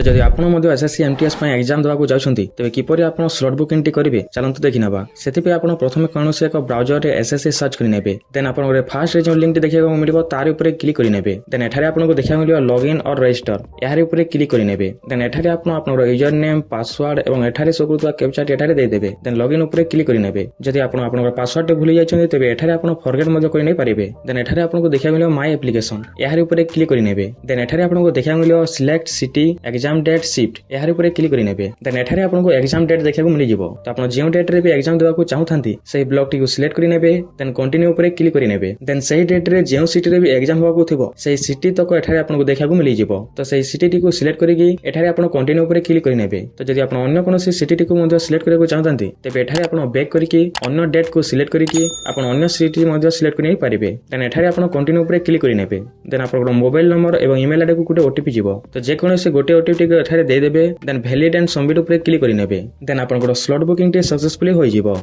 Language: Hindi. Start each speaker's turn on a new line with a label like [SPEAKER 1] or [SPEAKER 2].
[SPEAKER 1] तो जदि आपण मध्य एसएससी एमटीएस एग्जाम देवाक जाउछंती तेबे किपरि आपण स्लॉट बुकिंग टी करिवे चलंतु देखि नबा। सेति आपण प्रथमे कोनोसे एक ब्राउजर रे एसएससी सर्च करि नेबे। देन आपण रे फर्स्ट रे जो लिंक टी देखिବାକୁ मिलिबो तार ऊपर क्लिक करि नेबे। देन एठारे आपनको देखिବାକୁ मिलिबो लॉगिन और रजिस्टर यार ऊपर क्लिक करि नेबे। देन एठारे आपण आपनर यूजर नेम पासवर्ड एवं एठारे सकुतवा कैप्चा टी एठारे दे देबे। देन लॉगिन ऊपर क्लिक करि नेबे। जदि आपण आपनर पासवर्ड टी भूली जायछन्ती तेबे एठारे आपण फॉरगेट मध्य करि नै परिबे। देन एठारे आपनको देखिବାକୁ मिलिबो माय एप्लीकेशन यार ऊपर क्लिक करि नेबे। देन एठारे आपनको देखिବାକୁ मिलिबो select city exam date shift यार ऊपर क्लिक करि नेबे। देन एठारे आपनको एग्जाम डेट देखिବାକୁ मिलि जिवो। तो आपण जे डेट रे भी एग्जाम देबाकू चाहुथांती सेही ब्लॉक टी को सिलेक्ट करि नेबे। देन कंटिन्यू ऊपर क्लिक करि नेबे। देन सेही डेट रे जे सिटी रे भी एग्जाम होबाकू थिबो सेही सिटी तक एठारे आपनको देखिବାକୁ मिलि जिवो। तो सेही सिटी टी को सिलेक्ट करिकि एठारे आपण कंटिन्यू ऊपर क्लिक करि नेबे। तो जदि आपण अन्य कोनोसी सिटी टी को मध्य सिलेक्ट କରିବାକୁ चाहुथांती तेबे एठारे आपण बैक करिकि अन्य डेट को सिलेक्ट करिकि आपण अन्य सिटी मध्य सिलेक्ट करि पारिबे। देन एठारे आपण कंटिन्यू ऊपर क्लिक करि नेबे। देन आपन मोबाइल नंबर एवं ईमेल आईडी को गुटे ओटीपी जिवो। तो जे कोनोसी गुटे ओटीपी को एठारे दे देबे। देन वैलिड एंड सबमिट ऊपर क्लिक करि नेबे। देन आपन स्लॉट बुकिंग टी सक्सेसफुली होई जिवो।